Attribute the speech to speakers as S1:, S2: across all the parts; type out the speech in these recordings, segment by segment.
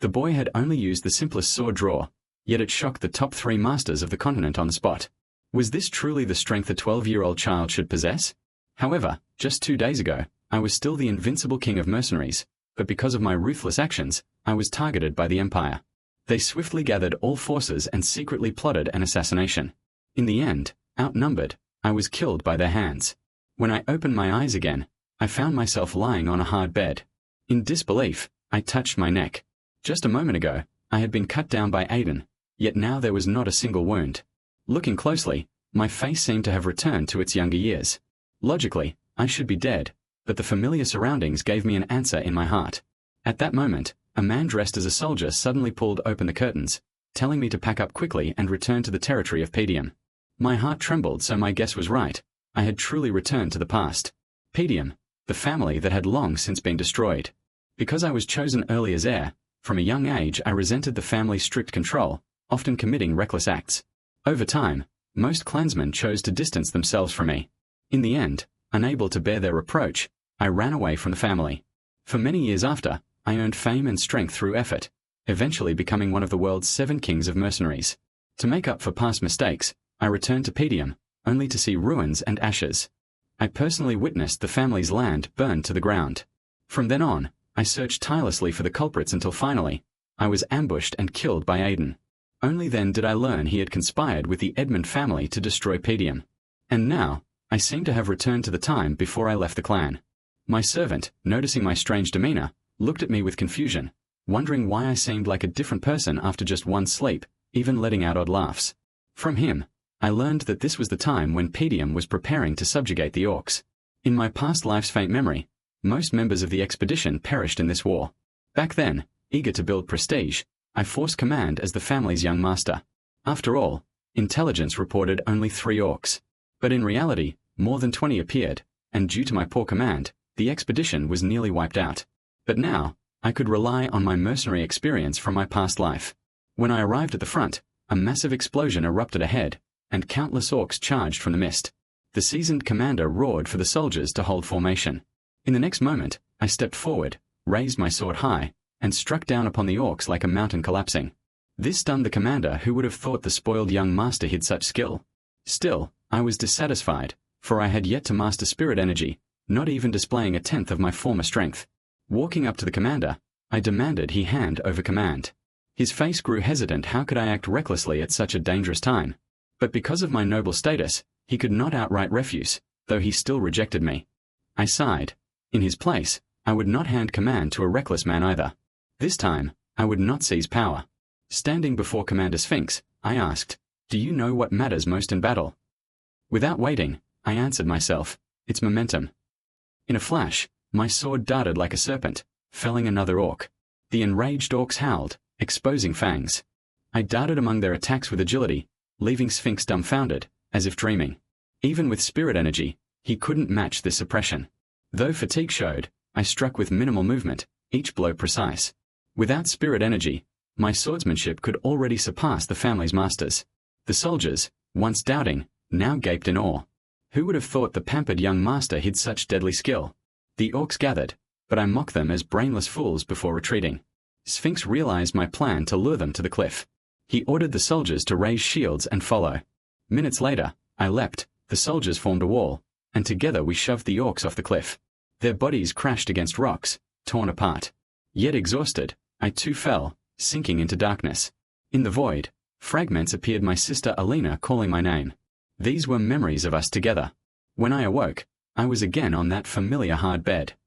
S1: The boy had only used the simplest sword draw, yet it shocked the top 3 masters of the continent on the spot. Was this truly the strength a 12-year-old child should possess? However, just 2 days ago, I was still the invincible king of mercenaries, but because of my ruthless actions, I was targeted by the Empire. They swiftly gathered all forces and secretly plotted an assassination. In the end, outnumbered, I was killed by their hands. When I opened my eyes again, I found myself lying on a hard bed. In disbelief, I touched my neck. Just a moment ago, I had been cut down by Aiden, yet now there was not a single wound. Looking closely, my face seemed to have returned to its younger years. Logically, I should be dead, but the familiar surroundings gave me an answer in my heart. At that moment, a man dressed as a soldier suddenly pulled open the curtains, telling me to pack up quickly and return to the territory of Petium. My heart trembled, so my guess was right. I had truly returned to the past. Petium, the family that had long since been destroyed. Because I was chosen early as heir, from a young age I resented the family's strict control, often committing reckless acts. Over time, most clansmen chose to distance themselves from me. In the end, unable to bear their reproach, I ran away from the family. For many years after, I earned fame and strength through effort, eventually becoming one of the world's 7 kings of mercenaries. To make up for past mistakes, I returned to Petium, only to see ruins and ashes. I personally witnessed the family's land burned to the ground. From then on, I searched tirelessly for the culprits until finally, I was ambushed and killed by Aiden. Only then did I learn he had conspired with the Edmund family to destroy Petium. And now, I seem to have returned to the time before I left the clan. My servant, noticing my strange demeanor, looked at me with confusion, wondering why I seemed like a different person after just one sleep, even letting out odd laughs. From him, I learned that this was the time when Petium was preparing to subjugate the orcs. In my past life's faint memory, most members of the expedition perished in this war. Back then, eager to build prestige, I forced command as the family's young master. After all, intelligence reported only 3 orcs. But in reality, more than 20 appeared, and due to my poor command, the expedition was nearly wiped out. But now, I could rely on my mercenary experience from my past life. When I arrived at the front, a massive explosion erupted ahead, and countless orcs charged from the mist. The seasoned commander roared for the soldiers to hold formation. In the next moment, I stepped forward, raised my sword high, and struck down upon the orcs like a mountain collapsing. This stunned the commander, who would have thought the spoiled young master hid such skill. Still, I was dissatisfied, for I had yet to master spirit energy, not even displaying 1/10 of my former strength. Walking up to the commander, I demanded he hand over command. His face grew hesitant. How could I act recklessly at such a dangerous time? But because of my noble status, he could not outright refuse, though he still rejected me. I sighed. In his place, I would not hand command to a reckless man either. This time, I would not seize power. Standing before Commander Sphinx, I asked, "Do you know what matters most in battle?" Without waiting, I answered myself, "It's momentum." In a flash, my sword darted like a serpent, felling another orc. The enraged orcs howled, exposing fangs. I darted among their attacks with agility, leaving Sphinx dumbfounded, as if dreaming. Even with spirit energy, he couldn't match this suppression. Though fatigue showed, I struck with minimal movement, each blow precise. Without spirit energy, my swordsmanship could already surpass the family's masters. The soldiers, once doubting, now gaped in awe. Who would have thought the pampered young master hid such deadly skill? The orcs gathered, but I mocked them as brainless fools before retreating. Sphinx realized my plan to lure them to the cliff. He ordered the soldiers to raise shields and follow. Minutes later, I leapt, the soldiers formed a wall, and together we shoved the orcs off the cliff. Their bodies crashed against rocks, torn apart. Yet exhausted, I too fell, sinking into darkness. In the void, fragments appeared, my sister Elina calling my name. These were memories of us together. When I awoke, I was again on that familiar hard bed.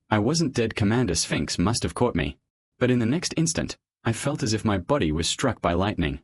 S1: I wasn't dead. Commander Sphinx must have caught me. But in the next instant, I felt as if my body was struck by lightning.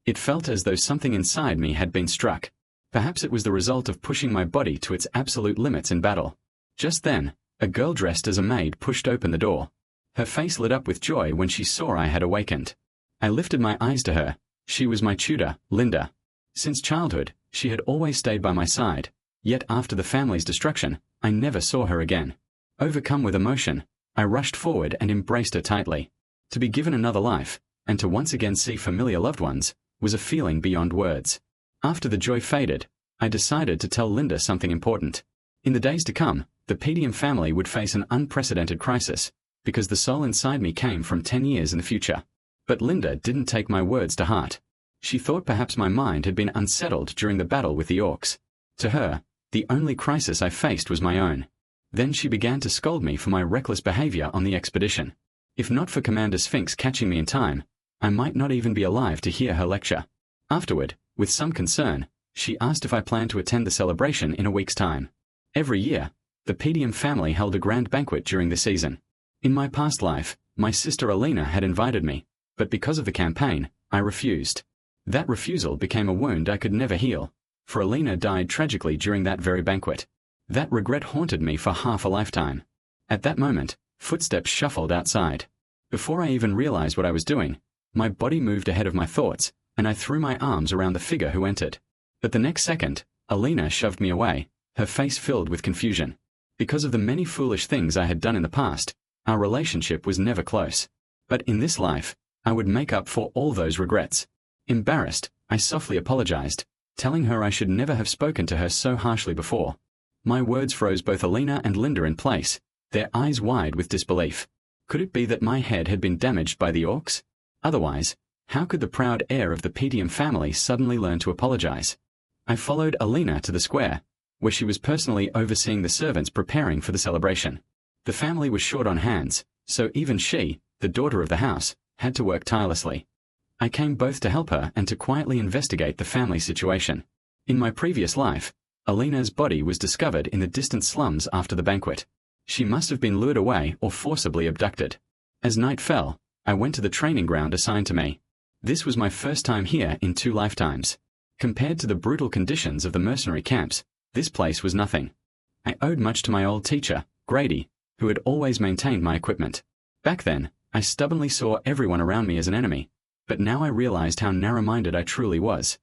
S1: It felt as though something inside me had been struck. Perhaps it was the result of pushing my body to its absolute limits in battle. Just then, a girl dressed as a maid pushed open the door. Her face lit up with joy when she saw I had awakened. I lifted my eyes to her. She was my tutor, Linda. Since childhood, she had always stayed by my side, yet after the family's destruction, I never saw her again. Overcome with emotion, I rushed forward and embraced her tightly. To be given another life, and to once again see familiar loved ones, was a feeling beyond words. After the joy faded, I decided to tell Linda something important. In the days to come, the Petium family would face an unprecedented crisis, because the soul inside me came from 10 years in the future. But Linda didn't take my words to heart. She thought perhaps my mind had been unsettled during the battle with the orcs. To her, the only crisis I faced was my own. Then she began to scold me for my reckless behavior on the expedition. If not for Commander Sphinx catching me in time, I might not even be alive to hear her lecture. Afterward, with some concern, she asked if I planned to attend the celebration in a week's time. Every year, the Petium family held a grand banquet during the season. In my past life, my sister Elina had invited me, but because of the campaign, I refused. That refusal became a wound I could never heal, for Elina died tragically during that very banquet. That regret haunted me for half a lifetime. At that moment, footsteps shuffled outside. Before I even realized what I was doing, my body moved ahead of my thoughts, and I threw my arms around the figure who entered. But the next second, Elina shoved me away, her face filled with confusion. Because of the many foolish things I had done in the past, our relationship was never close. But in this life, I would make up for all those regrets. Embarrassed, I softly apologized, telling her I should never have spoken to her so harshly before. My words froze both Elina and Linda in place, their eyes wide with disbelief. Could it be that my head had been damaged by the orcs? Otherwise, how could the proud heir of the Petium family suddenly learn to apologize? I followed Elina to the square, where she was personally overseeing the servants preparing for the celebration. The family was short on hands, so even she, the daughter of the house, had to work tirelessly. I came both to help her and to quietly investigate the family situation. In my previous life, Elina's body was discovered in the distant slums after the banquet. She must have been lured away or forcibly abducted. As night fell, I went to the training ground assigned to me. This was my first time here in 2 lifetimes. Compared to the brutal conditions of the mercenary camps, this place was nothing. I owed much to my old teacher, Grady, who had always maintained my equipment. Back then, I stubbornly saw everyone around me as an enemy, but now I realized how narrow-minded I truly was.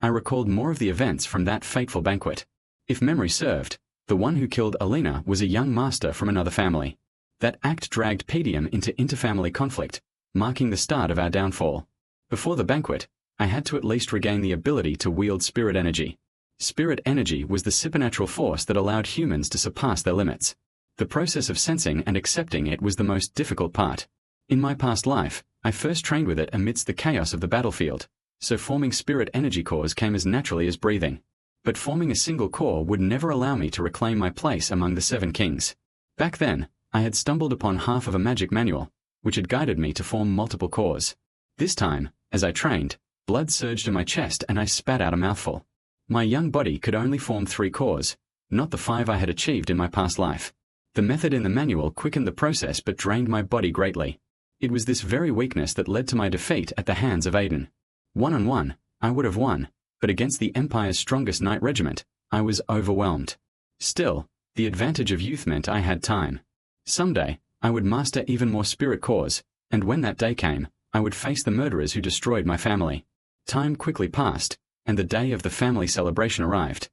S1: I recalled more of the events from that fateful banquet. If memory served, the one who killed Elina was a young master from another family. That act dragged Petium into interfamily conflict, marking the start of our downfall. Before the banquet, I had to at least regain the ability to wield spirit energy. Spirit energy was the supernatural force that allowed humans to surpass their limits. The process of sensing and accepting it was the most difficult part. In my past life, I first trained with it amidst the chaos of the battlefield, so forming spirit energy cores came as naturally as breathing. But forming a single core would never allow me to reclaim my place among the 7 kings. Back then, I had stumbled upon half of a magic manual, which had guided me to form multiple cores. This time, as I trained, blood surged in my chest and I spat out a mouthful. My young body could only form 3 cores, not the 5 I had achieved in my past life. The method in the manual quickened the process but drained my body greatly. It was this very weakness that led to my defeat at the hands of Aiden. One-on-one, I would have won, but against the Empire's strongest knight regiment, I was overwhelmed. Still, the advantage of youth meant I had time. Someday, I would master even more spirit cores, and when that day came, I would face the murderers who destroyed my family. Time quickly passed, and the day of the family celebration arrived.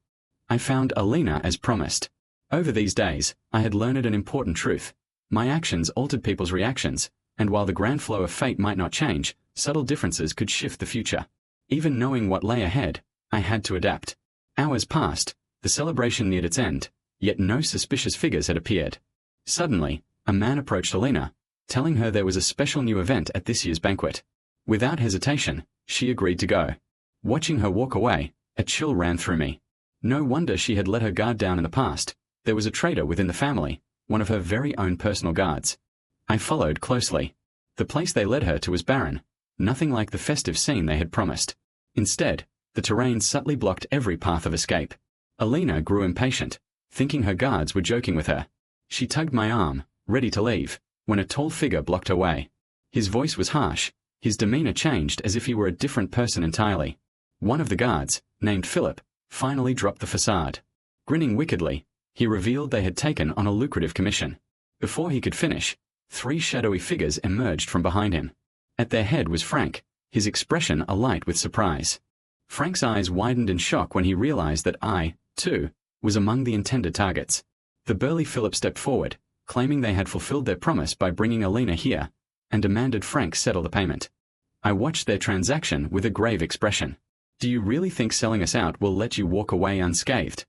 S1: I found Elina as promised. Over these days, I had learned an important truth. My actions altered people's reactions, and while the grand flow of fate might not change, subtle differences could shift the future. Even knowing what lay ahead, I had to adapt. Hours passed, the celebration neared its end, yet no suspicious figures had appeared. Suddenly, a man approached Elina, telling her there was a special new event at this year's banquet. Without hesitation, she agreed to go. Watching her walk away, a chill ran through me. No wonder she had let her guard down in the past. There was a traitor within the family, one of her very own personal guards. I followed closely. The place they led her to was barren, nothing like the festive scene they had promised. Instead, the terrain subtly blocked every path of escape. Elina grew impatient, thinking her guards were joking with her. She tugged my arm, ready to leave, when a tall figure blocked her way. His voice was harsh, his demeanor changed as if he were a different person entirely. One of the guards, named Philip, finally dropped the facade. Grinning wickedly, he revealed they had taken on a lucrative commission. Before he could finish, 3 shadowy figures emerged from behind him. At their head was Frank, his expression alight with surprise. Frank's eyes widened in shock when he realized that I, too, was among the intended targets. The burly Philip stepped forward, claiming they had fulfilled their promise by bringing Elina here, and demanded Frank settle the payment. I watched their transaction with a grave expression. "Do you really think selling us out will let you walk away unscathed?"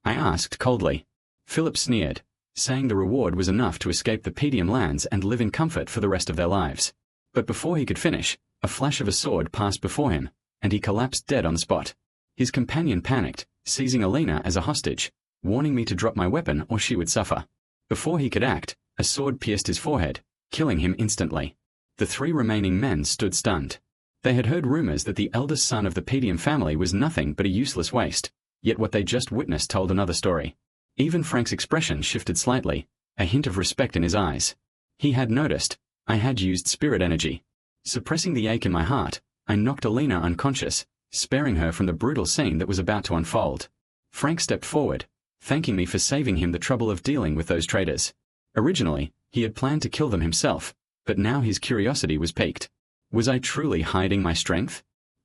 S1: I asked coldly. Philip sneered, saying the reward was enough to escape the Petium lands and live in comfort for the rest of their lives. But before he could finish, a flash of a sword passed before him, and he collapsed dead on the spot. His companion panicked, seizing Elina as a hostage, warning me to drop my weapon or she would suffer. Before he could act, a sword pierced his forehead, killing him instantly. The 3 remaining men stood stunned. They had heard rumors that the eldest son of the Petium family was nothing but a useless waste, yet what they just witnessed told another story. Even Frank's expression shifted slightly, a hint of respect in his eyes. He had noticed I had used spirit energy. Suppressing the ache in my heart, I knocked Elina unconscious, sparing her from the brutal scene that was about to unfold. Frank stepped forward, thanking me for saving him the trouble of dealing with those traitors. Originally, he had planned to kill them himself, but now his curiosity was piqued. Was I truly hiding my strength?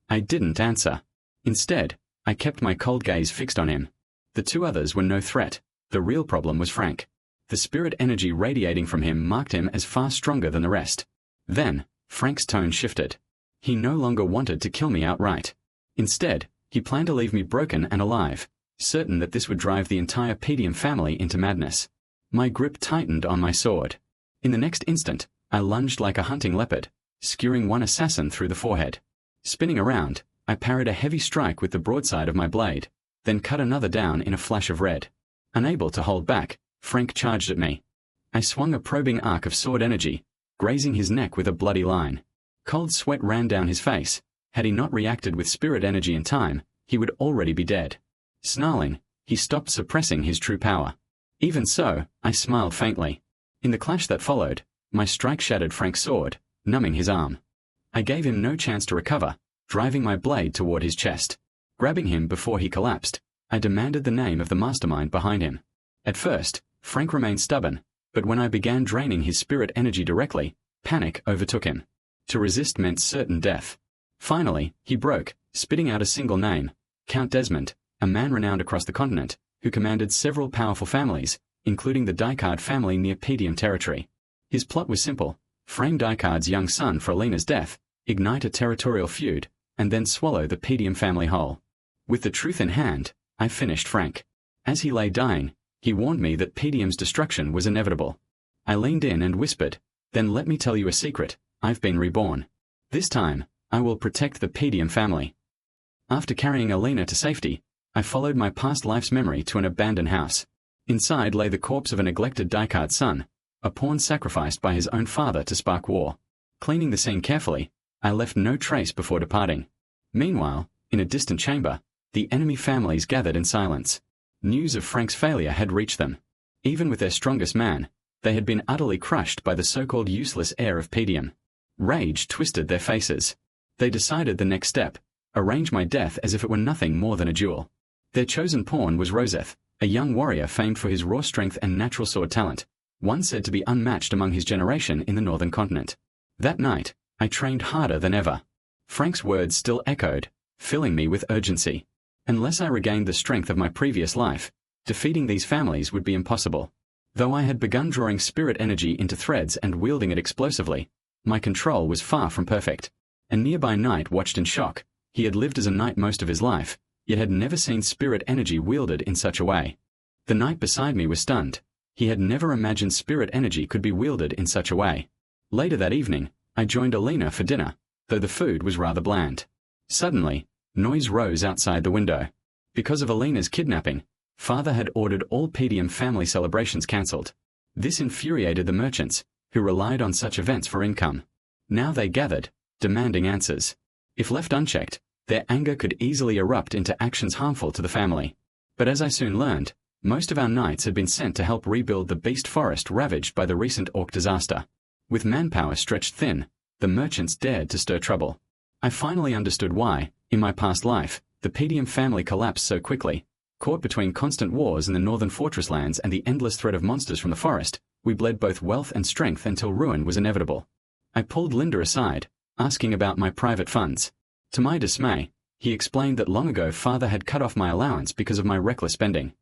S1: I didn't answer. Instead, I kept my cold gaze fixed on him. The 2 others were no threat. The real problem was Frank. The spirit energy radiating from him marked him as far stronger than the rest. Then, Frank's tone shifted. He no longer wanted to kill me outright. Instead, he planned to leave me broken and alive, certain that this would drive the entire Petium family into madness. My grip tightened on my sword. In the next instant, I lunged like a hunting leopard, skewering one assassin through the forehead. Spinning around, I parried a heavy strike with the broadside of my blade, then cut another down in a flash of red. Unable to hold back, Frank charged at me. I swung a probing arc of sword energy, grazing his neck with a bloody line. Cold sweat ran down his face. Had he not reacted with spirit energy in time, he would already be dead. Snarling, he stopped suppressing his true power. Even so, I smiled faintly. In the clash that followed, my strike shattered Frank's sword, numbing his arm. I gave him no chance to recover, driving my blade toward his chest. Grabbing him before he collapsed, I demanded the name of the mastermind behind him. At first, Frank remained stubborn, but when I began draining his spirit energy directly, panic overtook him. To resist meant certain death. Finally, he broke, spitting out a single name, Count Desmond, a man renowned across the continent, who commanded several powerful families, including the Dicard family near Petium territory. His plot was simple: frame Dicard's young son for Elina's death, ignite a territorial feud, and then swallow the Petium family whole. With the truth in hand, I finished Frank. As he lay dying, he warned me that Petium's destruction was inevitable. I leaned in and whispered, "Then let me tell you a secret, I've been reborn. This time, I will protect the Petium family." After carrying Elina to safety, I followed my past life's memory to an abandoned house. Inside lay the corpse of a neglected Dicard son, a pawn sacrificed by his own father to spark war. Cleaning the scene carefully, I left no trace before departing. Meanwhile, in a distant chamber, the enemy families gathered in silence. News of Frank's failure had reached them. Even with their strongest man, they had been utterly crushed by the so-called useless heir of Petium. Rage twisted their faces. They decided the next step: arrange my death as if it were nothing more than a duel. Their chosen pawn was Roseth, a young warrior famed for his raw strength and natural sword talent, one said to be unmatched among his generation in the northern continent. That night, I trained harder than ever. Frank's words still echoed, filling me with urgency. Unless I regained the strength of my previous life, defeating these families would be impossible. Though I had begun drawing spirit energy into threads and wielding it explosively, my control was far from perfect. A nearby knight watched in shock. He had lived as a knight most of his life, yet had never seen spirit energy wielded in such a way. The knight beside me was stunned. He had never imagined spirit energy could be wielded in such a way. Later that evening, I joined Elina for dinner, though the food was rather bland. Suddenly, noise rose outside the window. Because of Elina's kidnapping, Father had ordered all Petium family celebrations cancelled. This infuriated the merchants, who relied on such events for income. Now they gathered, demanding answers. If left unchecked, their anger could easily erupt into actions harmful to the family. But as I soon learned, most of our knights had been sent to help rebuild the beast forest ravaged by the recent orc disaster. With manpower stretched thin, the merchants dared to stir trouble. I finally understood why, in my past life, the Petium family collapsed so quickly. Caught between constant wars in the northern fortress lands and the endless threat of monsters from the forest, we bled both wealth and strength until ruin was inevitable. I pulled Linda aside, asking about my private funds. To my dismay, he explained that long ago Father had cut off my allowance because of my reckless spending.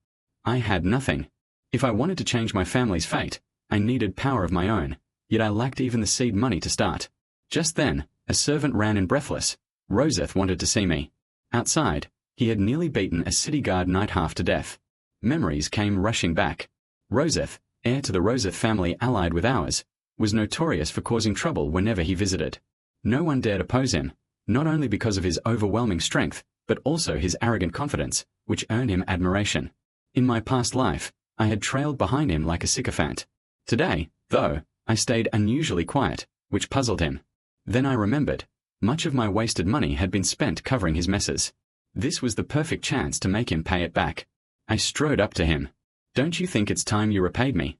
S1: I had nothing. If I wanted to change my family's fate, I needed power of my own, yet I lacked even the seed money to start. Just then, a servant ran in breathless. Roseth wanted to see me. Outside, he had nearly beaten a city guard knight half to death. Memories came rushing back. Roseth, heir to the Roseth family allied with ours, was notorious for causing trouble whenever he visited. No one dared oppose him, not only because of his overwhelming strength, but also his arrogant confidence, which earned him admiration. In my past life, I had trailed behind him like a sycophant. Today, though, I stayed unusually quiet, which puzzled him. Then I remembered. Much of my wasted money had been spent covering his messes. This was the perfect chance to make him pay it back. I strode up to him. "Don't you think it's time you repaid me?"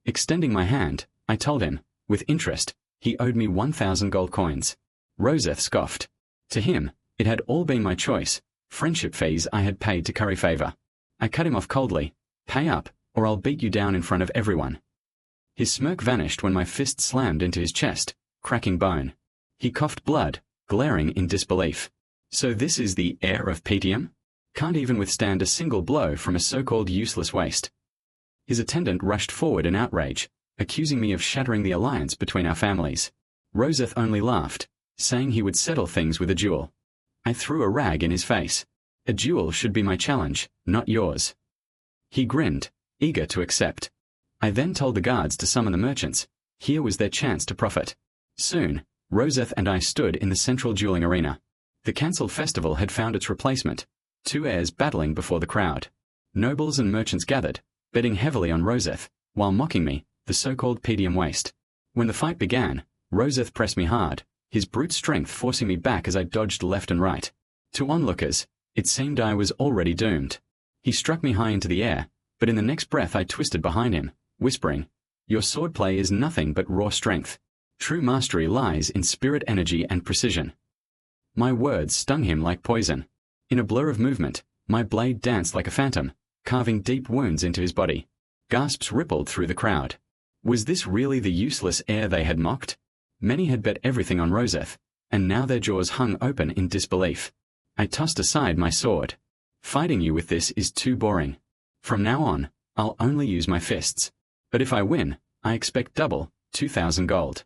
S1: Extending my hand, I told him, with interest, he owed me 1,000 gold coins. Roseth scoffed. To him, it had all been my choice, friendship fees I had paid to curry favor. I cut him off coldly. "Pay up, or I'll beat you down in front of everyone." His smirk vanished when my fist slammed into his chest, cracking bone. He coughed blood, glaring in disbelief. "So this is the heir of Petium? Can't even withstand a single blow from a so-called useless waste." His attendant rushed forward in outrage, accusing me of shattering the alliance between our families. Roseth only laughed, saying he would settle things with a duel. I threw a rag in his face. "A duel should be my challenge, not yours." He grinned, eager to accept. I then told the guards to summon the merchants. Here was their chance to profit. Soon, Roseth and I stood in the central dueling arena. The cancelled festival had found its replacement, two heirs battling before the crowd. Nobles and merchants gathered, betting heavily on Roseth, while mocking me, the so-called Petium waste. When the fight began, Roseth pressed me hard, his brute strength forcing me back as I dodged left and right. To onlookers, it seemed I was already doomed. He struck me high into the air, but in the next breath I twisted behind him, whispering, "Your swordplay is nothing but raw strength. True mastery lies in spirit, energy, and precision." My words stung him like poison. In a blur of movement, my blade danced like a phantom, carving deep wounds into his body. Gasps rippled through the crowd. Was this really the useless heir they had mocked? Many had bet everything on Roseth, and now their jaws hung open in disbelief. I tossed aside my sword. "Fighting you with this is too boring. From now on, I'll only use my fists. But if I win, I expect double, 2,000 gold."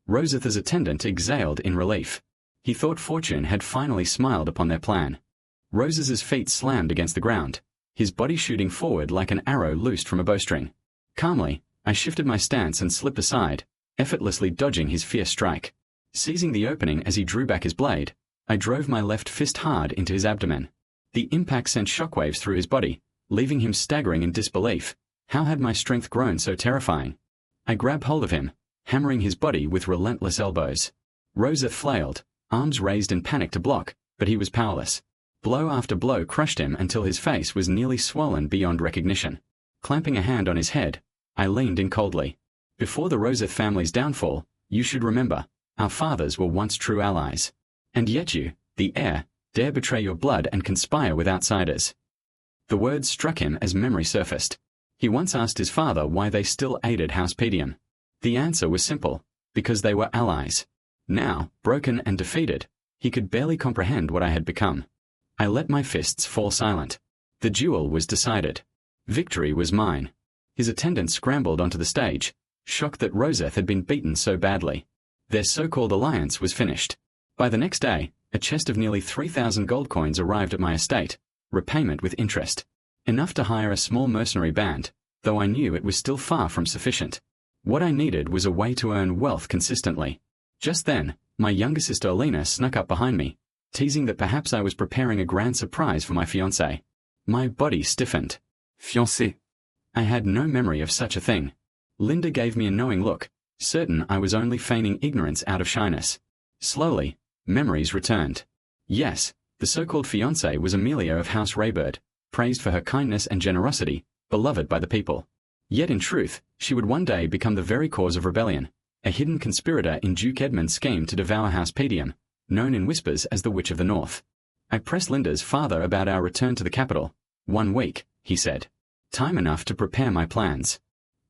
S1: Roseth's attendant exhaled in relief. He thought fortune had finally smiled upon their plan. Roseth's feet slammed against the ground, his body shooting forward like an arrow loosed from a bowstring. Calmly, I shifted my stance and slipped aside, effortlessly dodging his fierce strike. Seizing the opening as he drew back his blade, I drove my left fist hard into his abdomen. The impact sent shockwaves through his body, leaving him staggering in disbelief. How had my strength grown so terrifying? I grabbed hold of him, hammering his body with relentless elbows. Roseth flailed, arms raised in panic to block, but he was powerless. Blow after blow crushed him until his face was nearly swollen beyond recognition. Clamping a hand on his head, I leaned in coldly. "Before the Roseth family's downfall, you should remember, our fathers were once true allies. And yet you, the heir, dare betray your blood and conspire with outsiders." The words struck him as memory surfaced. He once asked his father why they still aided House Petium. The answer was simple: because they were allies. Now, broken and defeated, he could barely comprehend what I had become. I let my fists fall silent. The duel was decided. Victory was mine. His attendant scrambled onto the stage, shocked that Roseth had been beaten so badly. Their so-called alliance was finished. By the next day, a chest of nearly 3,000 gold coins arrived at my estate, repayment with interest. Enough to hire a small mercenary band, though I knew it was still far from sufficient. What I needed was a way to earn wealth consistently. Just then, my younger sister Elina snuck up behind me, teasing that perhaps I was preparing a grand surprise for my fiancé. My body stiffened. Fiancé? I had no memory of such a thing. Linda gave me a knowing look, certain I was only feigning ignorance out of shyness. Slowly, memories returned. Yes, the so-called fiancé was Amelia of House Raybird, praised for her kindness and generosity, beloved by the people. Yet in truth, she would one day become the very cause of rebellion, a hidden conspirator in Duke Edmund's scheme to devour House Petium, known in whispers as the Witch of the North. I pressed Linda's father about our return to the capital. 1 week, he said. Time enough to prepare my plans.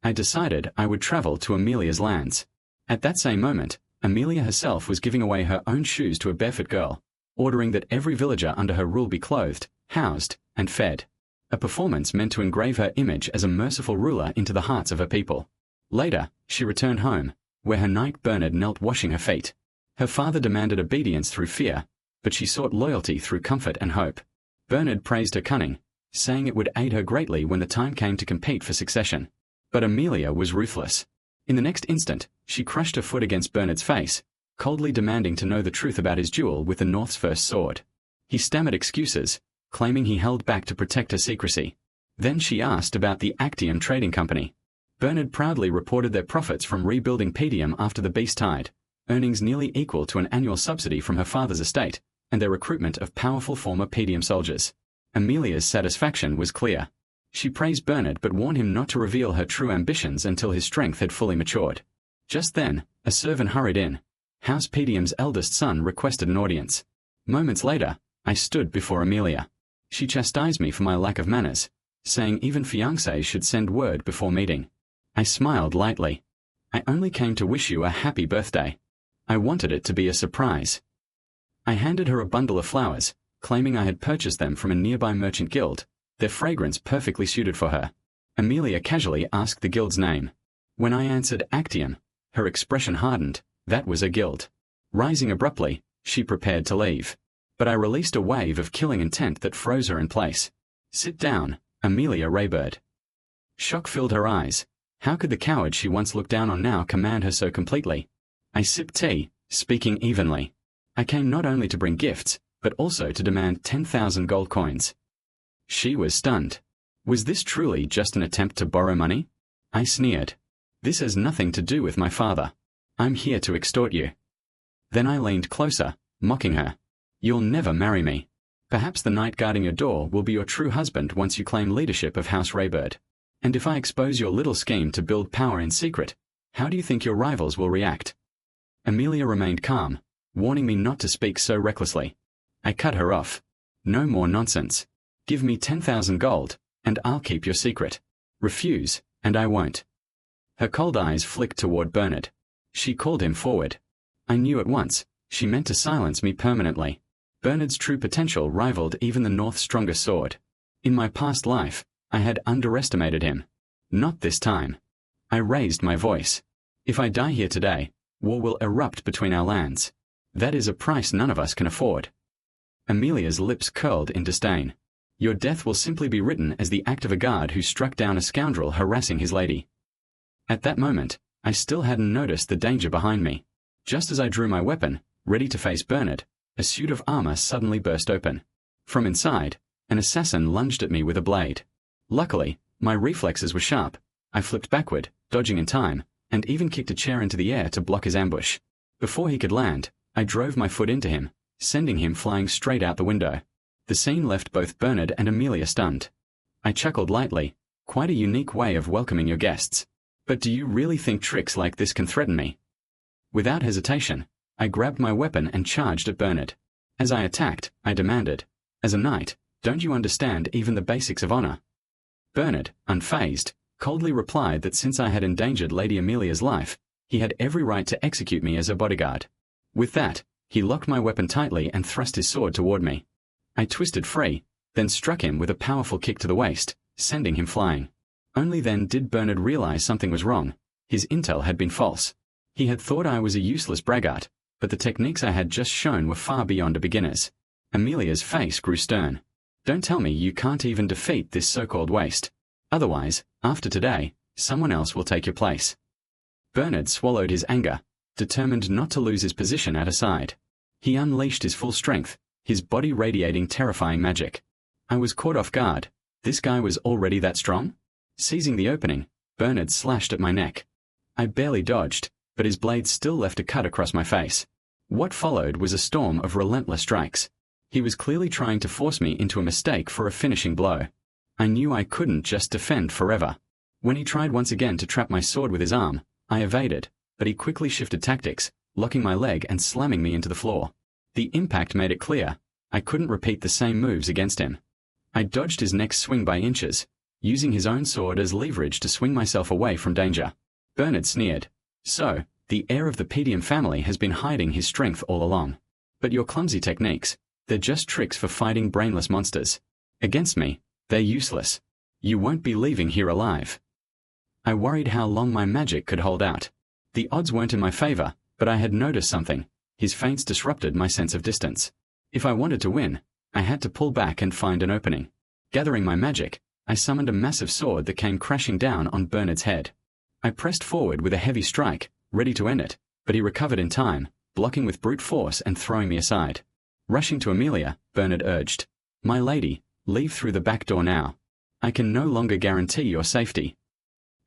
S1: I decided I would travel to Amelia's lands. At that same moment, Amelia herself was giving away her own shoes to a barefoot girl, ordering that every villager under her rule be clothed, housed, and fed. A performance meant to engrave her image as a merciful ruler into the hearts of her people. Later, she returned home, where her knight Bernard knelt washing her feet. Her father demanded obedience through fear, but she sought loyalty through comfort and hope. Bernard praised her cunning, saying it would aid her greatly when the time came to compete for succession. But Amelia was ruthless. In the next instant, she crushed her foot against Bernard's face, coldly demanding to know the truth about his duel with the North's first sword. He stammered excuses, claiming he held back to protect her secrecy. Then she asked about the Actium trading company. Bernard proudly reported their profits from rebuilding Petium after the beast died, earnings nearly equal to an annual subsidy from her father's estate, and their recruitment of powerful former Petium soldiers. Amelia's satisfaction was clear. She praised Bernard but warned him not to reveal her true ambitions until his strength had fully matured. Just then, a servant hurried in. House Petium's eldest son requested an audience. Moments later, I stood before Amelia. She chastised me for my lack of manners, saying even fiancés should send word before meeting. I smiled lightly. I only came to wish you a happy birthday. I wanted it to be a surprise. I handed her a bundle of flowers, claiming I had purchased them from a nearby merchant guild, their fragrance perfectly suited for her. Amelia casually asked the guild's name. When I answered Actium, her expression hardened. That was a guild. Rising abruptly, she prepared to leave. But I released a wave of killing intent that froze her in place. Sit down, Amelia Raybird. Shock filled her eyes. How could the coward she once looked down on now command her so completely? I sipped tea, speaking evenly. I came not only to bring gifts, but also to demand 10,000 gold coins. She was stunned. Was this truly just an attempt to borrow money? I sneered. This has nothing to do with my father. I'm here to extort you. Then I leaned closer, mocking her. You'll never marry me. Perhaps the knight guarding your door will be your true husband once you claim leadership of House Raybird. And if I expose your little scheme to build power in secret, how do you think your rivals will react? Amelia remained calm, warning me not to speak so recklessly. I cut her off. No more nonsense. Give me 10,000 gold, and I'll keep your secret. Refuse, and I won't. Her cold eyes flicked toward Bernard. She called him forward. I knew at once, she meant to silence me permanently. Bernard's true potential rivaled even the North's strongest sword. In my past life, I had underestimated him. Not this time. I raised my voice. If I die here today, war will erupt between our lands. That is a price none of us can afford. Amelia's lips curled in disdain. Your death will simply be written as the act of a guard who struck down a scoundrel harassing his lady. At that moment, I still hadn't noticed the danger behind me. Just as I drew my weapon, ready to face Bernard, a suit of armor suddenly burst open. From inside, an assassin lunged at me with a blade. Luckily, my reflexes were sharp. I flipped backward, dodging in time, and even kicked a chair into the air to block his ambush. Before he could land, I drove my foot into him, sending him flying straight out the window. The scene left both Bernard and Amelia stunned. I chuckled lightly. Quite a unique way of welcoming your guests. But do you really think tricks like this can threaten me? Without hesitation, I grabbed my weapon and charged at Bernard. As I attacked, I demanded, as a knight, don't you understand even the basics of honor? Bernard, unfazed, coldly replied that since I had endangered Lady Amelia's life, he had every right to execute me as her bodyguard. With that, he locked my weapon tightly and thrust his sword toward me. I twisted free, then struck him with a powerful kick to the waist, sending him flying. Only then did Bernard realize something was wrong. His intel had been false. He had thought I was a useless braggart, but the techniques I had just shown were far beyond a beginner's. Amelia's face grew stern. Don't tell me you can't even defeat this so-called waste. Otherwise, after today, someone else will take your place. Bernard swallowed his anger, determined not to lose his position at her side. He unleashed his full strength, his body radiating terrifying magic. I was caught off guard. This guy was already that strong? Seizing the opening, Bernard slashed at my neck. I barely dodged, but his blade still left a cut across my face. What followed was a storm of relentless strikes. He was clearly trying to force me into a mistake for a finishing blow. I knew I couldn't just defend forever. When he tried once again to trap my sword with his arm, I evaded, but he quickly shifted tactics, locking my leg and slamming me into the floor. The impact made it clear. I couldn't repeat the same moves against him. I dodged his next swing by inches, using his own sword as leverage to swing myself away from danger. Bernard sneered. So, the heir of the Petium family has been hiding his strength all along. But your clumsy techniques, they're just tricks for fighting brainless monsters. Against me, they're useless. You won't be leaving here alive. I worried how long my magic could hold out. The odds weren't in my favor, but I had noticed something. His feints disrupted my sense of distance. If I wanted to win, I had to pull back and find an opening. Gathering my magic, I summoned a massive sword that came crashing down on Bernard's head. I pressed forward with a heavy strike, ready to end it, but he recovered in time, blocking with brute force and throwing me aside. Rushing to Amelia, Bernard urged, "My lady, leave through the back door now. I can no longer guarantee your safety."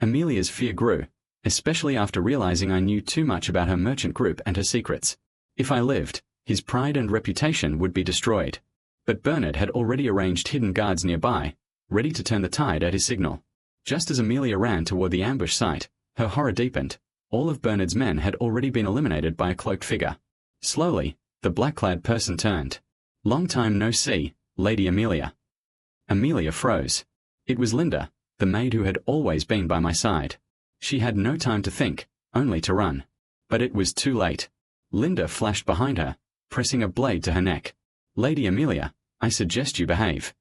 S1: Amelia's fear grew, especially after realizing I knew too much about her merchant group and her secrets. If I lived, his pride and reputation would be destroyed. But Bernard had already arranged hidden guards nearby, ready to turn the tide at his signal. Just as Amelia ran toward the ambush site, her horror deepened. All of Bernard's men had already been eliminated by a cloaked figure. Slowly, the black-clad person turned. "Long time no see, Lady Amelia." Amelia froze. It was Linda, the maid who had always been by my side. She had no time to think, only to run. But it was too late. Linda flashed behind her, pressing a blade to her neck. "Lady Amelia, I suggest you behave."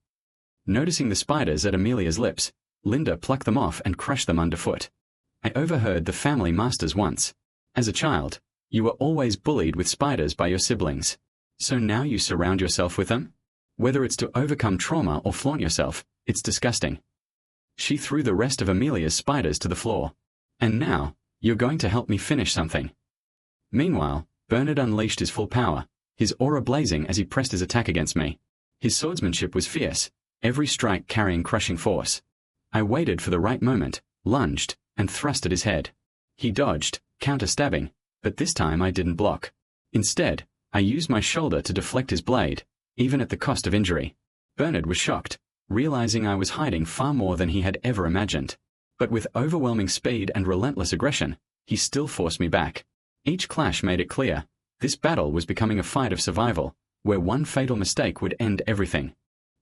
S1: Noticing the spiders at Amelia's lips, Linda plucked them off and crushed them underfoot. "I overheard the family masters once. As a child, you were always bullied with spiders by your siblings. So now you surround yourself with them? Whether it's to overcome trauma or flaunt yourself, it's disgusting." She threw the rest of Amelia's spiders to the floor. "And now, you're going to help me finish something." Meanwhile, Bernard unleashed his full power, his aura blazing as he pressed his attack against me. His swordsmanship was fierce, every strike carrying crushing force. I waited for the right moment, lunged, and thrust at his head. He dodged, counter-stabbing, but this time I didn't block. Instead, I used my shoulder to deflect his blade, even at the cost of injury. Bernard was shocked, realizing I was hiding far more than he had ever imagined. But with overwhelming speed and relentless aggression, he still forced me back. Each clash made it clear, this battle was becoming a fight of survival, where one fatal mistake would end everything.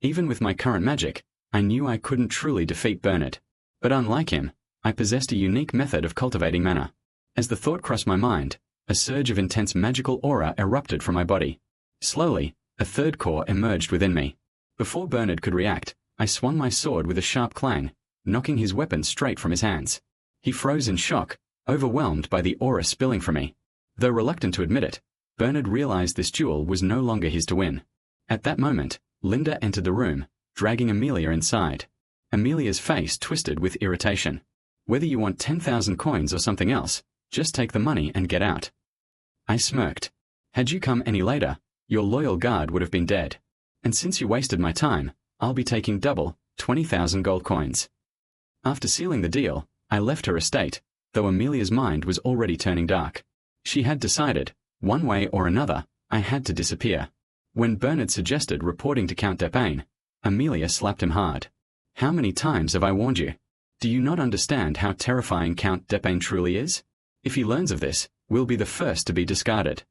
S1: Even with my current magic, I knew I couldn't truly defeat Bernard. But unlike him, I possessed a unique method of cultivating mana. As the thought crossed my mind, a surge of intense magical aura erupted from my body. Slowly, a third core emerged within me. Before Bernard could react, I swung my sword with a sharp clang, knocking his weapon straight from his hands. He froze in shock, overwhelmed by the aura spilling from me. Though reluctant to admit it, Bernard realized this duel was no longer his to win. At that moment, Linda entered the room, dragging Amelia inside. Amelia's face twisted with irritation. "Whether you want 10,000 coins or something else, just take the money and get out." I smirked. "Had you come any later, your loyal guard would have been dead. And since you wasted my time, I'll be taking double, 20,000 gold coins." After sealing the deal, I left her estate, though Amelia's mind was already turning dark. She had decided, one way or another, I had to disappear. When Bernard suggested reporting to Count Depain, Amelia slapped him hard. "How many times have I warned you? Do you not understand how terrifying Count Depain truly is? If he learns of this, we'll be the first to be discarded."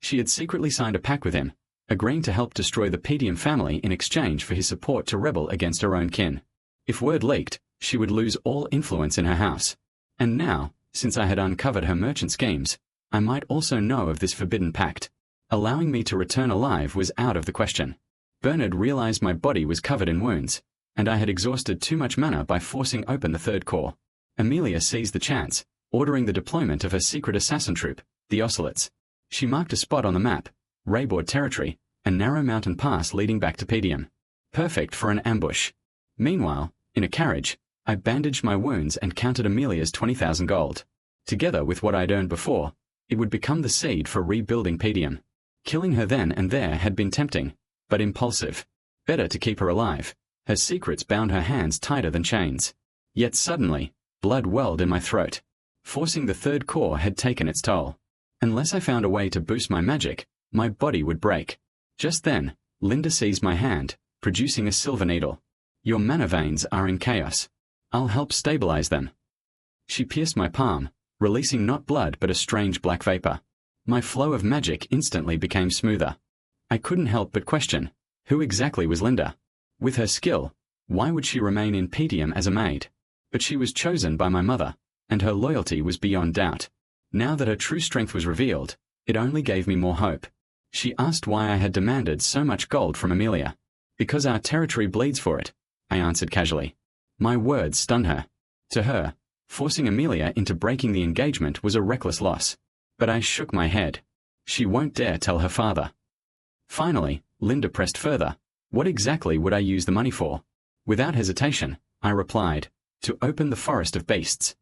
S1: She had secretly signed a pact with him, agreeing to help destroy the Petium family in exchange for his support to rebel against her own kin. If word leaked, she would lose all influence in her house. And now, since I had uncovered her merchant schemes, I might also know of this forbidden pact. Allowing me to return alive was out of the question. Bernard realized my body was covered in wounds, and I had exhausted too much mana by forcing open the third core. Amelia seized the chance, ordering the deployment of her secret assassin troop, the Ocelots. She marked a spot on the map, Rayboard territory, a narrow mountain pass leading back to Petium. Perfect for an ambush. Meanwhile, in a carriage, I bandaged my wounds and counted Amelia's 20,000 gold. Together with what I'd earned before, it would become the seed for rebuilding Petium. Killing her then and there had been tempting, but impulsive. Better to keep her alive. Her secrets bound her hands tighter than chains. Yet suddenly, blood welled in my throat. Forcing the third core had taken its toll. Unless I found a way to boost my magic, my body would break. Just then, Linda seized my hand, producing a silver needle. "Your mana veins are in chaos. I'll help stabilize them." She pierced my palm, releasing not blood but a strange black vapor. My flow of magic instantly became smoother. I couldn't help but question, who exactly was Linda? With her skill, why would she remain in Petium as a maid? But she was chosen by my mother, and her loyalty was beyond doubt. Now that her true strength was revealed, it only gave me more hope. She asked why I had demanded so much gold from Amelia. "Because our territory bleeds for it," I answered casually. My words stunned her. To her, forcing Amelia into breaking the engagement was a reckless loss. But I shook my head. She won't dare tell her father. Finally, Linda pressed further. "What exactly would I use the money for?" Without hesitation, I replied, to open the forest of beasts.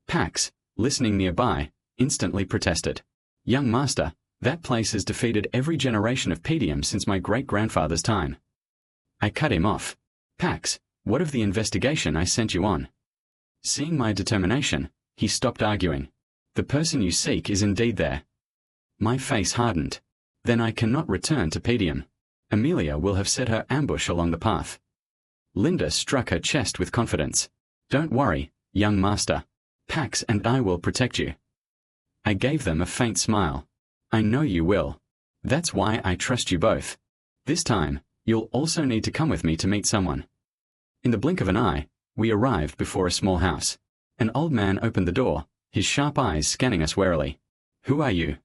S1: Paks, listening nearby, instantly protested. Young master, that place has defeated every generation of Petium since my great-grandfather's time. I cut him off. Paks, what of the investigation I sent you on? Seeing my determination, he stopped arguing. The person you seek is indeed there. My face hardened. Then I cannot return to Petium. Amelia will have set her ambush along the path. Linda struck her chest with confidence. Don't worry, young master. Paks and I will protect you. I gave them a faint smile. I know you will. That's why I trust you both. This time, you'll also need to come with me to meet someone. In the blink of an eye, we arrived before a small house. An old man opened the door, his sharp eyes scanning us warily. Who are you?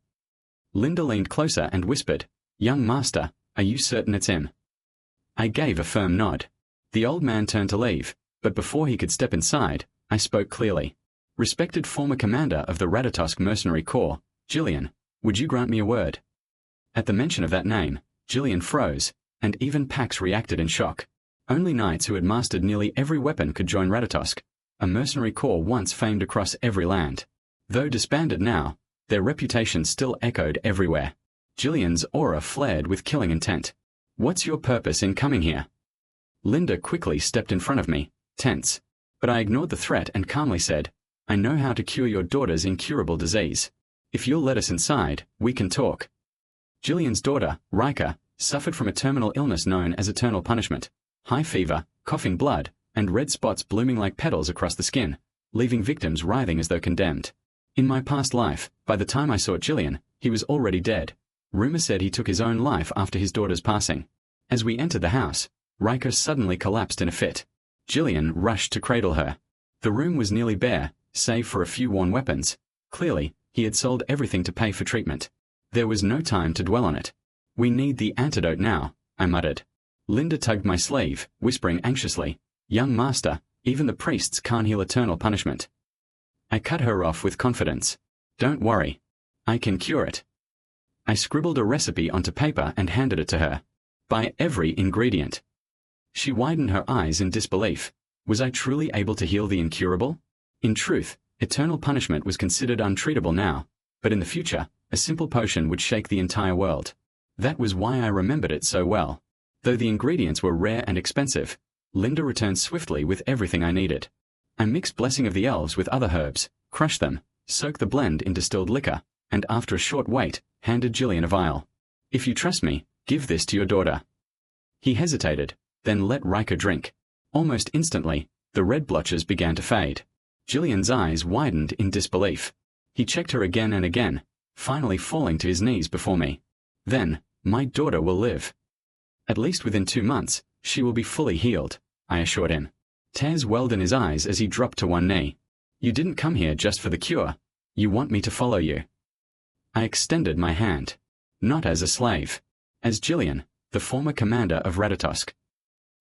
S1: Linda leaned closer and whispered, Young master, are you certain it's him? I gave a firm nod. The old man turned to leave, but before he could step inside, I spoke clearly. Respected former commander of the Ratatosk Mercenary Corps, Jillian, would you grant me a word? At the mention of that name, Jillian froze, and even Paks reacted in shock. Only knights who had mastered nearly every weapon could join Ratatosk, a mercenary corps once famed across every land. Though disbanded now, their reputation still echoed everywhere. Jillian's aura flared with killing intent. What's your purpose in coming here? Linda quickly stepped in front of me, tense. But I ignored the threat and calmly said, I know how to cure your daughter's incurable disease. If you'll let us inside, we can talk. Jillian's daughter, Rika, suffered from a terminal illness known as eternal punishment. High fever, coughing blood, and red spots blooming like petals across the skin, leaving victims writhing as though condemned. In my past life, by the time I saw Jillian, he was already dead. Rumor said he took his own life after his daughter's passing. As we entered the house, Rika suddenly collapsed in a fit. Jillian rushed to cradle her. The room was nearly bare, save for a few worn weapons. Clearly, he had sold everything to pay for treatment. There was no time to dwell on it. We need the antidote now, I muttered. Linda tugged my sleeve, whispering anxiously, Young master, even the priests can't heal eternal punishment. I cut her off with confidence. Don't worry. I can cure it. I scribbled a recipe onto paper and handed it to her. By every ingredient. She widened her eyes in disbelief. Was I truly able to heal the incurable? In truth, eternal punishment was considered untreatable now, but in the future, a simple potion would shake the entire world. That was why I remembered it so well. Though the ingredients were rare and expensive, Linda returned swiftly with everything I needed. I mixed Blessing of the Elves with other herbs, crushed them, soaked the blend in distilled liquor, and after a short wait, handed Jillian a vial. If you trust me, give this to your daughter. He hesitated, then let Rika drink. Almost instantly, the red blotches began to fade. Jillian's eyes widened in disbelief. He checked her again and again, finally falling to his knees before me. Then, my daughter will live. At least within 2 months, she will be fully healed, I assured him. Tears welled in his eyes as he dropped to one knee. You didn't come here just for the cure. You want me to follow you. I extended my hand. Not as a slave. As Jillian, the former commander of Ratatosk.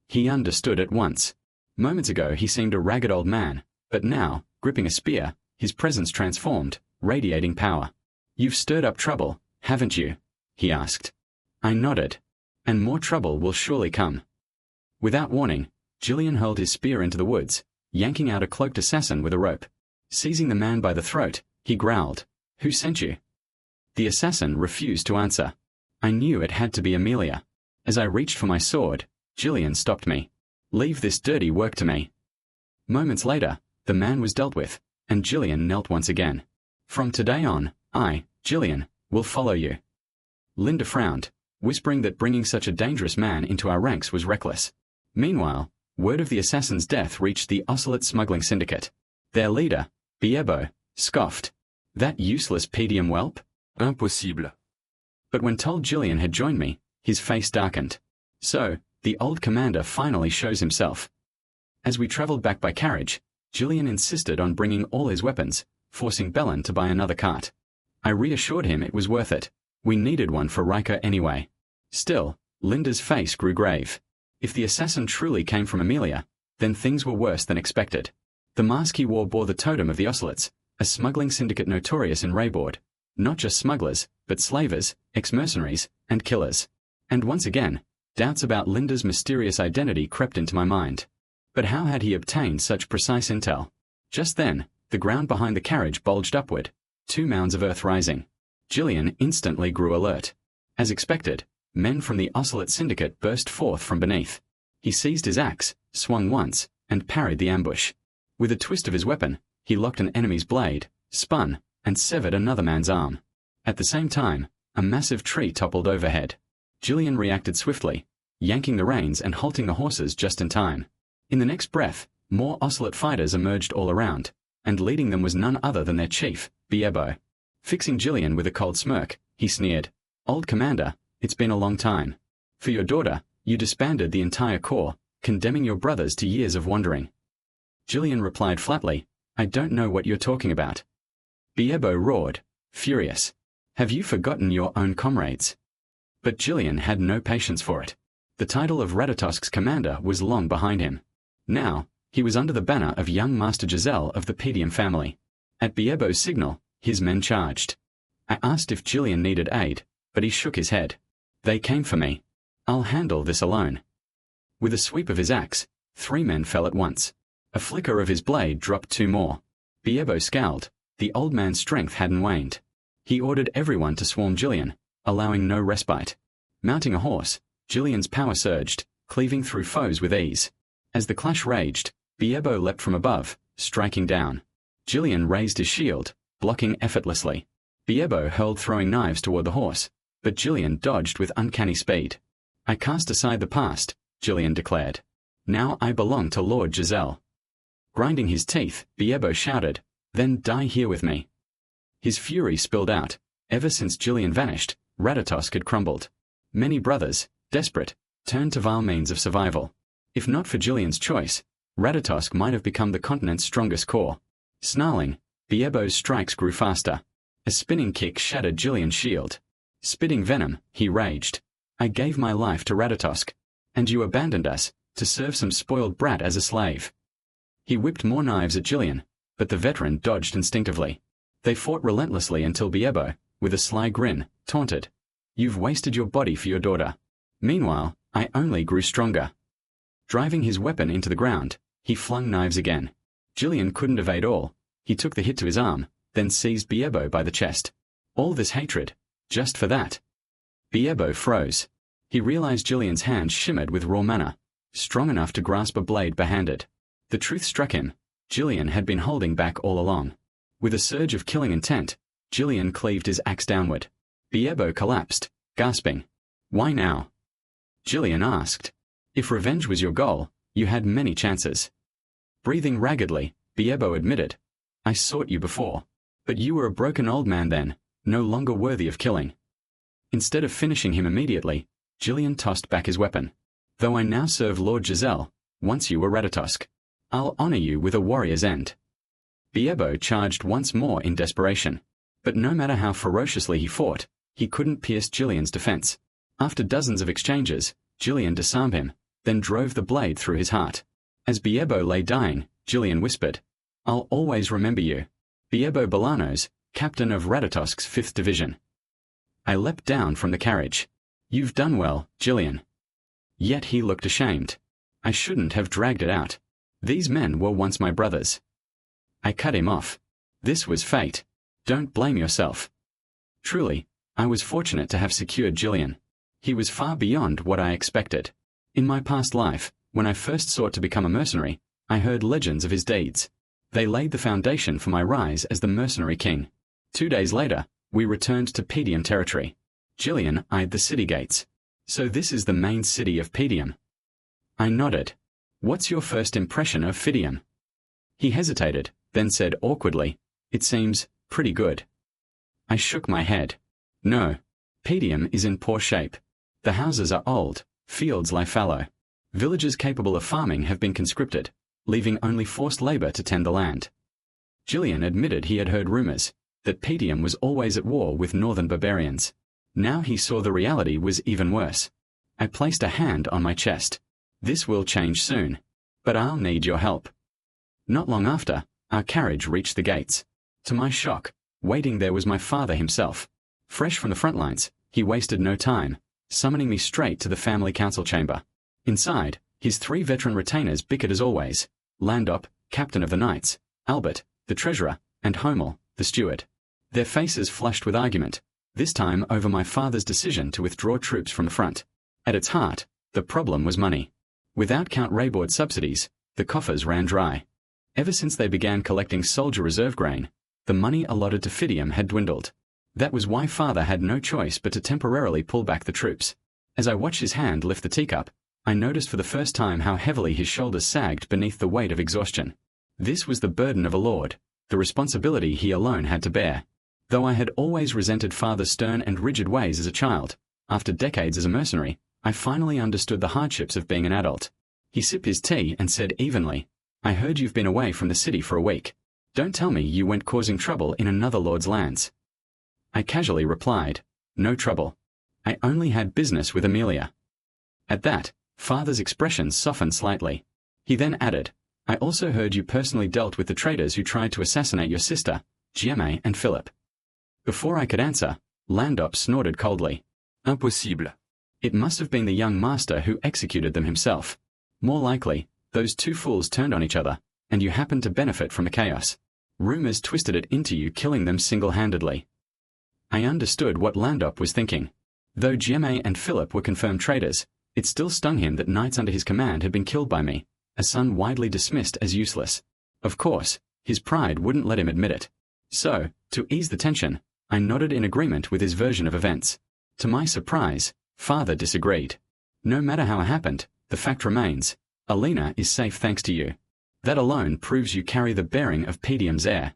S1: He understood at once. Moments ago he seemed a ragged old man, but now, gripping a spear, his presence transformed, radiating power. You've stirred up trouble, haven't you? He asked. I nodded. And more trouble will surely come. Without warning, Jillian hurled his spear into the woods, yanking out a cloaked assassin with a rope. Seizing the man by the throat, he growled, Who sent you? The assassin refused to answer. I knew it had to be Amelia. As I reached for my sword, Jillian stopped me. Leave this dirty work to me. Moments later, the man was dealt with, and Jillian knelt once again. From today on, I, Jillian, will follow you. Linda frowned, whispering that bringing such a dangerous man into our ranks was reckless. Meanwhile, word of the assassin's death reached the Ocelot smuggling syndicate. Their leader, Biebo, scoffed. That useless Petium whelp? Impossible. But when told Jillian had joined me, his face darkened. So, the old commander finally shows himself. As we traveled back by carriage, Jillian insisted on bringing all his weapons, forcing Bellin to buy another cart. I reassured him it was worth it. We needed one for Rika anyway. Still, Linda's face grew grave. If the assassin truly came from Amelia, then things were worse than expected. The mask he wore bore the totem of the Ocelots, a smuggling syndicate notorious in Rayboard. Not just smugglers, but slavers, ex-mercenaries, and killers. And once again, Doubts about Linda's mysterious identity crept into my mind. But how had he obtained such precise intel? Just then, the ground behind the carriage bulged upward, 2 mounds of earth rising. Gillian instantly grew alert. As expected, men from the Ocelot Syndicate burst forth from beneath. He seized his axe, swung once, and parried the ambush. With a twist of his weapon, he locked an enemy's blade, spun, and severed another man's arm. At the same time, a massive tree toppled overhead. Gillian reacted swiftly, yanking the reins and halting the horses just in time. In the next breath, more Ocelot fighters emerged all around, and leading them was none other than their chief, Biebo. Fixing Gillian with a cold smirk, he sneered, "Old Commander, it's been a long time. For your daughter, you disbanded the entire corps, condemning your brothers to years of wandering." Gillian replied flatly, "I don't know what you're talking about." Biebo roared, furious, "Have you forgotten your own comrades?" But Gillian had no patience for it. The title of Ratatosk's commander was long behind him. Now, he was under the banner of young Master Giselle of the Petium family. At Biebo's signal, his men charged. I asked if Gillian needed aid, but he shook his head. "They came for me. I'll handle this alone." With a sweep of his axe, 3 men fell at once. A flicker of his blade dropped 2 more. Biebo scowled. The old man's strength hadn't waned. He ordered everyone to swarm Gillian, allowing no respite. Mounting a horse, Gillian's power surged, cleaving through foes with ease. As the clash raged, Biebo leapt from above, striking down. Gillian raised his shield, blocking effortlessly. Biebo hurled throwing knives toward the horse, but Gillian dodged with uncanny speed. "I cast aside the past," Gillian declared. "Now I belong to Lord Giselle." Grinding his teeth, Biebo shouted, "Then die here with me." His fury spilled out. Ever since Gillian vanished, Ratatosk had crumbled. Many brothers, desperate, turned to vile means of survival. If not for Gillian's choice, Ratatosk might have become the continent's strongest corps. Snarling, Biebo's strikes grew faster. A spinning kick shattered Gillian's shield. Spitting venom, he raged. "I gave my life to Ratatosk, and you abandoned us, to serve some spoiled brat as a slave." He whipped more knives at Gillian, but the veteran dodged instinctively. They fought relentlessly until Biebo, with a sly grin, taunted, "You've wasted your body for your daughter. Meanwhile, I only grew stronger." Driving his weapon into the ground, he flung knives again. Gillian couldn't evade all. He took the hit to his arm, then seized Biebo by the chest. All this hatred, just for that. Biebo froze. He realized Gillian's hand shimmered with raw mana, strong enough to grasp a blade barehanded. The truth struck him. Gillian had been holding back all along. With a surge of killing intent, Gillian cleaved his axe downward. Biebo collapsed, gasping. "Why now?" Gillian asked. "If revenge was your goal, you had many chances." Breathing raggedly, Biebo admitted, "I sought you before. But you were a broken old man then, no longer worthy of killing." Instead of finishing him immediately, Gillian tossed back his weapon. "Though I now serve Lord Giselle, once you were Ratatosk. I'll honor you with a warrior's end." Biebo charged once more in desperation. But no matter how ferociously he fought, he couldn't pierce Gillian's defense. After dozens of exchanges, Gillian disarmed him, then drove the blade through his heart. As Biebo lay dying, Gillian whispered, "I'll always remember you. Biebo Bolanos, captain of Ratatosk's 5th Division." I leapt down from the carriage. "You've done well, Gillian." Yet he looked ashamed. I shouldn't have dragged it out. These men were once my brothers. I cut him off. This was fate. Don't blame yourself. Truly, I was fortunate to have secured Gillian. He was far beyond what I expected. In my past life, when I first sought to become a mercenary, I heard legends of his deeds. They laid the foundation for my rise as the mercenary king. 2 days later, we returned to Petium territory. Gillian eyed the city gates. "So this is the main city of Petium." I nodded. "What's your first impression of Petium?" He hesitated, then said awkwardly, "It seems pretty good." I shook my head. "No. Petium is in poor shape. The houses are old, fields lie fallow. Villagers capable of farming have been conscripted, leaving only forced labor to tend the land." Gillian admitted he had heard rumors that Petium was always at war with northern barbarians. Now he saw the reality was even worse. I placed a hand on my chest. "This will change soon. But I'll need your help." Not long after, our carriage reached the gates. To my shock, waiting there was my father himself. Fresh from the front lines, he wasted no time, summoning me straight to the family council chamber. Inside, his 3 veteran retainers bickered as always: Landop, captain of the knights; Albert, the treasurer; and Homel, the steward. Their faces flushed with argument, this time over my father's decision to withdraw troops from the front. At its heart, the problem was money. Without Count Rayboard's subsidies, the coffers ran dry. Ever since they began collecting soldier reserve grain, the money allotted to Petium had dwindled. That was why father had no choice but to temporarily pull back the troops. As I watched his hand lift the teacup, I noticed for the first time how heavily his shoulders sagged beneath the weight of exhaustion. This was the burden of a lord, the responsibility he alone had to bear. Though I had always resented father's stern and rigid ways as a child, after decades as a mercenary, I finally understood the hardships of being an adult. He sipped his tea and said evenly, "I heard you've been away from the city for a week. Don't tell me you went causing trouble in another lord's lands." I casually replied, "No trouble. I only had business with Amelia." At that, father's expression softened slightly. He then added, "I also heard you personally dealt with the traitors who tried to assassinate your sister, Giemme and Philip." Before I could answer, Landop snorted coldly. "Impossible. It must have been the young master who executed them himself. More likely, those 2 fools turned on each other, and you happened to benefit from the chaos. Rumors twisted it into you killing them single-handedly." I understood what Landop was thinking. Though Giemme and Philip were confirmed traitors, it still stung him that knights under his command had been killed by me, a son widely dismissed as useless. Of course, his pride wouldn't let him admit it. So, to ease the tension, I nodded in agreement with his version of events. To my surprise, father disagreed. "No matter how it happened, the fact remains, Elina is safe thanks to you. That alone proves you carry the bearing of Petium's heir."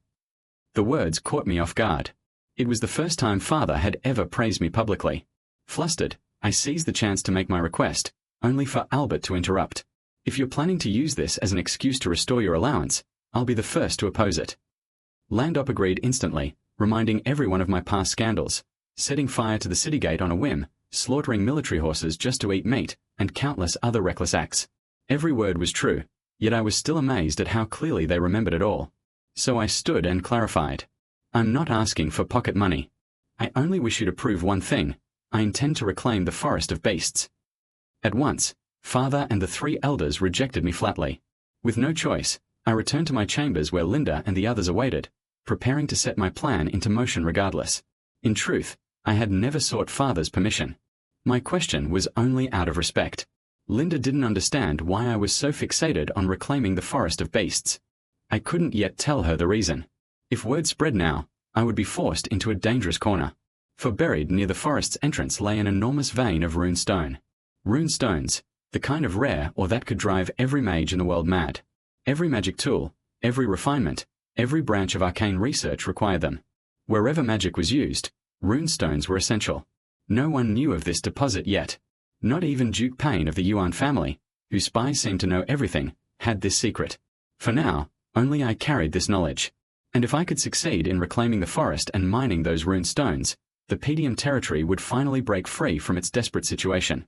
S1: The words caught me off guard. It was the first time father had ever praised me publicly. Flustered, I seized the chance to make my request, only for Albert to interrupt. "If you're planning to use this as an excuse to restore your allowance, I'll be the first to oppose it." Landop agreed instantly, reminding everyone of my past scandals, setting fire to the city gate on a whim, slaughtering military horses just to eat meat, and countless other reckless acts. Every word was true, yet I was still amazed at how clearly they remembered it all. So I stood and clarified. "I'm not asking for pocket money. I only wish you to prove one thing. I intend to reclaim the forest of beasts." At once, father and the 3 elders rejected me flatly. With no choice, I returned to my chambers where Linda and the others awaited, preparing to set my plan into motion regardless. In truth, I had never sought father's permission. My question was only out of respect. Linda didn't understand why I was so fixated on reclaiming the forest of beasts. I couldn't yet tell her the reason. If word spread now, I would be forced into a dangerous corner. For buried near the forest's entrance lay an enormous vein of rune stone. Rune stones, the kind of rare or that could drive every mage in the world mad. Every magic tool, every refinement, every branch of arcane research required them. Wherever magic was used, rune stones were essential. No one knew of this deposit yet. Not even Duke Payne of the Yuan family, whose spies seemed to know everything, had this secret. For now, only I carried this knowledge. And if I could succeed in reclaiming the forest and mining those rune stones, the Petium territory would finally break free from its desperate situation.